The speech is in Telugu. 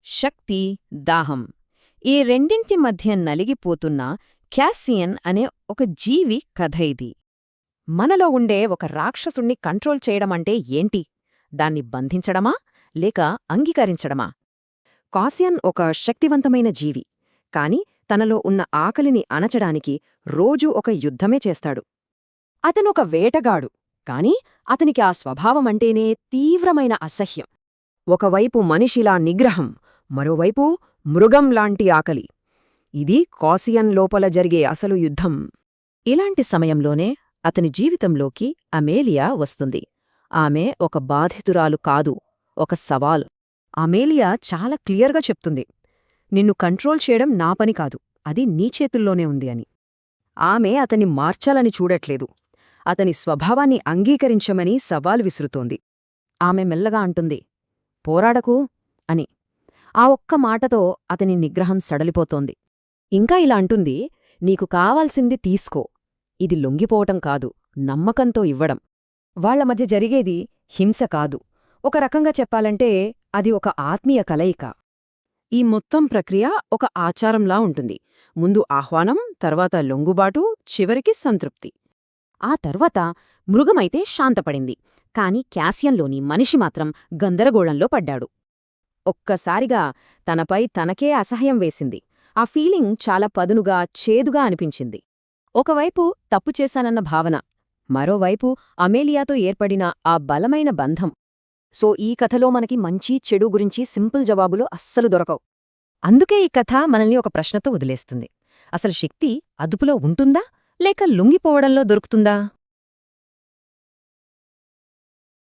శక్తి, దాహం ఈ రెండింటి మధ్య నలిగిపోతున్న క్యాసియన్ అనే ఒక జీవి కథ ఇది. మనలో ఉండే ఒక రాక్షసుణ్ణి కంట్రోల్ చేయడమంటే ఏంటి? దాన్ని బంధించడమా లేక అంగీకరించడమా? కాసియన్ ఒక శక్తివంతమైన జీవి, కాని తనలో ఉన్న ఆకలిని అణచడానికి రోజూ ఒక యుద్ధమే చేస్తాడు. అతనొక వేటగాడు, కాని అతనికి ఆ స్వభావమంటేనే తీవ్రమైన అసహ్యం. ఒకవైపు మనిషిలా నిగ్రహం, మరోవైపు మృగంలాంటి ఆకలి. ఇది కాసియన్ లోపల జరిగే అసలు యుద్ధం. ఇలాంటి సమయంలోనే అతని జీవితంలోకి అమేలియా వస్తుంది. ఆమె ఒక బాధితురాలు కాదు, ఒక సవాలు. అమేలియా చాలా క్లియర్గా చెప్తుంది, నిన్ను కంట్రోల్ చేయడం నా పని కాదు, అది నీ చేతుల్లోనే ఉంది అని. ఆమె అతన్ని మార్చాలని చూడట్లేదు, అతని స్వభావాన్ని అంగీకరించమని సవాలు విసురుతోంది. ఆమె మెల్లగా అంటుంది, పోరాడకు అని. ఆ ఒక్క మాటతో అతని నిగ్రహం సడలిపోతోంది. ఇంకా ఇలా అంటుంది, నీకు కావాల్సింది తీసుకో, ఇది లొంగిపోవటం కాదు, నమ్మకంతో ఇవ్వడం. వాళ్ల మధ్య జరిగేది హింస కాదు, ఒక రకంగా చెప్పాలంటే అది ఒక ఆత్మీయ కలయిక. ఈ మొత్తం ప్రక్రియ ఒక ఆచారంలా ఉంటుంది. ముందు ఆహ్వానం, తర్వాత లొంగుబాటు, చివరికి సంతృప్తి. ఆ తర్వాత మృగమైతే శాంతపడింది, కాని క్యాసియన్లోని మనిషి మాత్రం గందరగోళంలో పడ్డాడు. ఒక్కసారిగా తనపై తనకే అసహ్యం వేసింది. ఆ ఫీలింగ్ చాలా పదునుగా, చేదుగా అనిపించింది. ఒకవైపు తప్పు చేశానన్న భావన, మరోవైపు అమేలియాతో ఏర్పడిన ఆ బలమైన బంధం. సో ఈ కథలో మనకి మంచి, చెడు గురించి సింపుల్ జవాబులు అస్సలు దొరకవు. అందుకే ఈ కథ మనల్ని ఒక ప్రశ్నతో వదిలేస్తుంది. అసలు శక్తి అదుపులో ఉంటుందా లేక లొంగిపోవడంలో దొరుకుతుందా?